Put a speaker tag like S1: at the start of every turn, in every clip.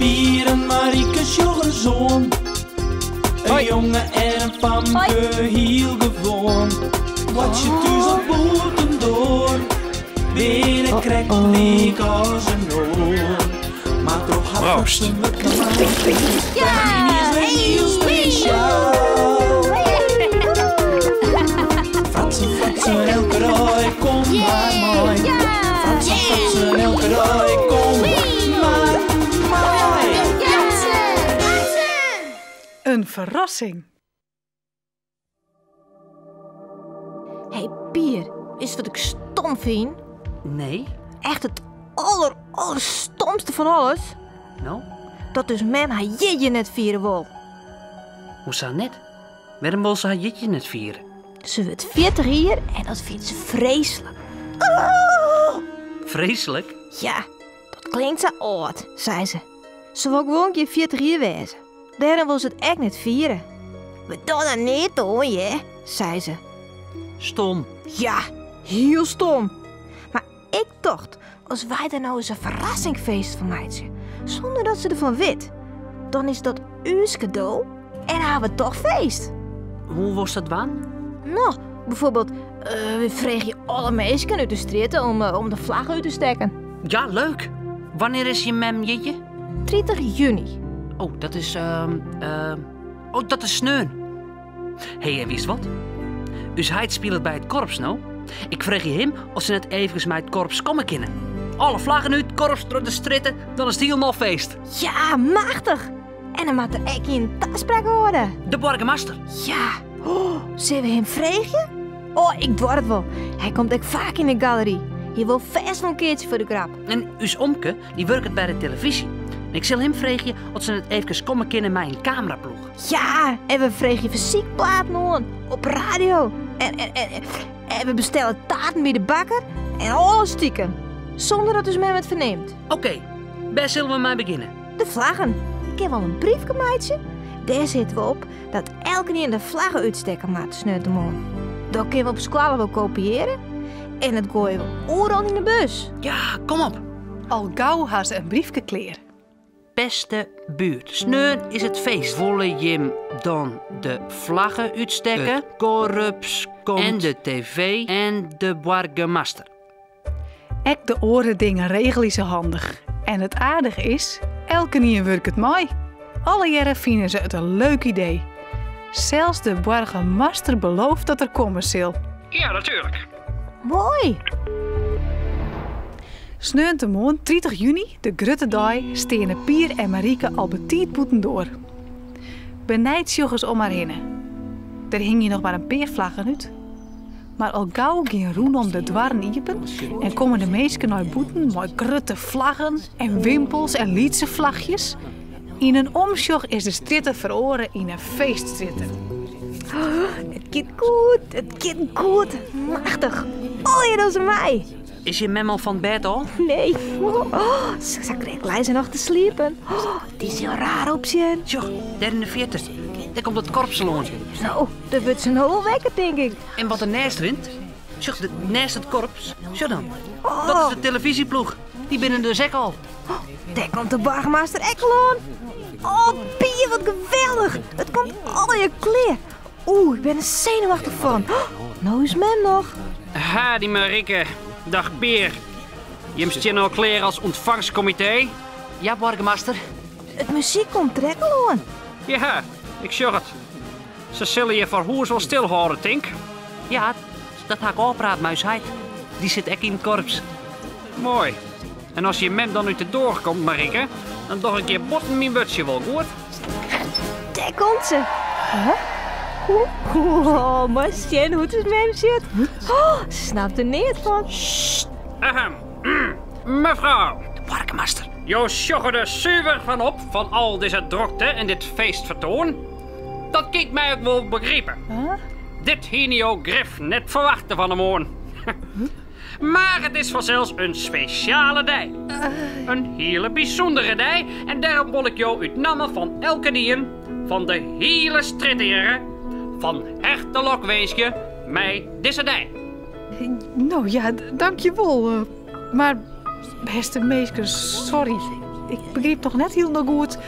S1: Pier en Marieke's zoon. Een jongen en een famke, heel gewoon. Wat je thuis op boeten door. Binnen krijgt leek als een oor. Maar toch had ze me klaar. Ja, is heel speciaal. Fratsen, elke rij, kom maar mooi. Fratsen, elke rij, kom maar mooi.
S2: Een verrassing.
S3: Hey Pier, is wat ik stom vind?
S4: Nee?
S3: Echt het allerstomste van alles?
S4: Nou?
S3: Dat dus mem haar jitje net vieren wil.
S4: Hoe zou net? Waarom wil ze haar jitje net vieren?
S3: Ze wordt 40 hier en dat vindt ze vreselijk.
S4: Vreselijk?
S3: Ja, dat klinkt zo oud, zei ze. Ze wil gewoon een keer 40 hier wezen. Daarom wil ze het echt niet vieren. We doen dat niet hoor, je, zei ze.
S4: Stom.
S3: Ja, heel stom. Maar ik dacht, als wij daar nou eens een verrassingfeest van maken, zonder dat ze ervan weet, dan is dat ons cadeau en hebben we toch feest.
S4: Hoe was dat waan?
S3: Nou, bijvoorbeeld, we vregen je alle meisjes uit de straat om de vlag uit te steken.
S4: Ja, leuk. Wanneer is je mem jitje?
S3: 30 juni.
S4: Oh, dat is, dat is sneun. Hé, en wist wat? Dus hij speelt bij het korps nou. Ik vraag je hem of ze net even met het korps komen kunnen. Alle vlaggen uit, korps door de stritten, dan is het helemaal feest.
S3: Ja, machtig. En dan moet er echt een taspraak worden.
S4: De burgemeester.
S3: Ja. Oh, zullen we hem vragen? Oh, ik doe het wel. Hij komt ook vaak in de galerie. Je wil vast wel een keertje voor de grap.
S4: En uw omke, die werkt bij de televisie. En ik zal hem vragen of ze net even komen kunnen met een cameraploeg.
S3: Ja, en we vragen je fysiekplaat nog op radio. En we bestellen taarten bij de bakker en alles stiekem. Zonder dat dus men het verneemt.
S4: Oké, waar zullen we mee beginnen?
S3: De vlaggen. Ik heb wel een briefje, meidje. Daar zitten we op dat elke keer de vlaggen uitsteken maakt sneutemoon. Dat kunnen we op school wel kopiëren. En dat gooien we overal in de bus.
S4: Ja, kom op.
S2: Al gauw had ze een briefje kleer.
S4: Beste buurt, sneun is het feest. Willen je hem dan de vlaggen uitsteken, het korps komt en de tv en de burgemeester.
S2: Ek de oren dingen regel ze handig. En het aardige is, elke keer werkt het mooi. Alle jaren vinden ze het een leuk idee. Zelfs de burgemeester belooft dat er komen zal.
S4: Ja, natuurlijk.
S3: Mooi.
S2: Sneuntemoon, 30 juni, de grutte dag, stenen Pier en Marieke al betiet boeten door. Benijdsjoggers om haar heen. Er hing je nog maar een paar vlaggen uit. Maar al gauw ging Roen om de dwarren iepen en komen de meesten naar boeten met grutte vlaggen en wimpels en lietse vlagjes. In een omsjog is de stritten veroren in een feeststritten.
S3: Oh, het gaat goed. Machtig. Oh, ja, dat is mij.
S4: Is je mem al van bed al?
S3: Nee. Oh, ze krijgt Leijzen nog te sliepen. Oh, die is heel raar op zien.
S4: Joh, daar in de 40. Daar komt het korpsaloon.
S3: Nou, dat wordt zijn whole wekker, denk ik.
S4: En wat er naast rint? Zeg, naast het korps. Zo dan. Dat is de televisieploeg. Die binnen de zek al.
S3: Oh, daar komt de burgemeester Ekkelon. Oh, Pier, wat geweldig. Het komt al in je kleer. Oeh, ik ben er zenuwachtig van. Oh, nou is men nog.
S5: Ha, die Marieke. Dag Pier. Je hebt je al kleren als ontvangstcomité?
S4: Ja, burgemeester.
S3: Het muziek komt er Ekkelon.
S5: Ja, ik zeg het. Ze zullen je voor hoers wel stilhouden, Tink.
S4: Ja, dat ga ik oppraat, muisheid. Die zit echt in het korps.
S5: Mooi. En als je mem dan uit de door komt, Marieke, dan toch een keer botten mijn wutje wel, goed?
S3: Daar komt ze. Huh? Oh, maar zien hoe het is mem zit. Oh, ze snapt er niet van.
S5: Sst. Ahem. Mevrouw.
S4: De burgemeester.
S5: Jo sjogge er zuiver van op van al deze drukte en dit feestvertoon. Dat kijkt mij ook wel begrepen.
S2: Huh?
S5: Dit hier grif net verwachten van de morgen. Maar het is vanzelfs een speciale dag. Een hele bijzondere dag. En daarom wil ik jou uit namen van elke dien, van de hele stritteren, van harte lokweesje, mij deze dag.
S2: Nou ja, dankjewel. Maar beste meisjes, sorry. ik begreep nog net heel nog goed.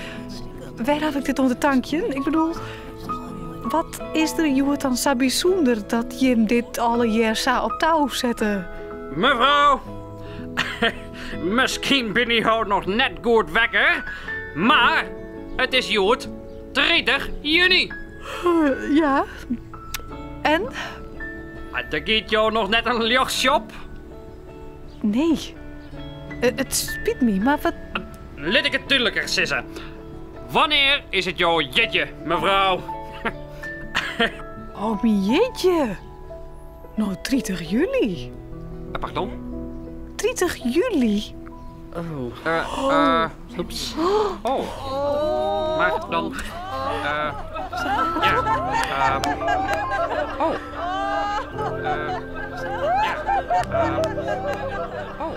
S2: Waar heb ik dit onder tankje? Ik bedoel, wat is er Joet dan zo bijzonder dat je hem dit alle jaar zo op touw zette?
S5: Mevrouw, misschien ben je jou nog net goed wekker, maar het is Joet 30 juni.
S2: Ja. En?
S5: Er gaat jou nog net een luchtsje op.
S2: Nee. Het spijt me, maar wat...
S5: Laat ik het duidelijker sissen. Wanneer is het jouw jetje, mevrouw?
S2: Oh, mijn jeetje. Nou, 30 juli.
S5: Pardon?
S2: 30 juli?
S5: Oeps. Oh. Maar dan... ja. Oh. Ja. Oh.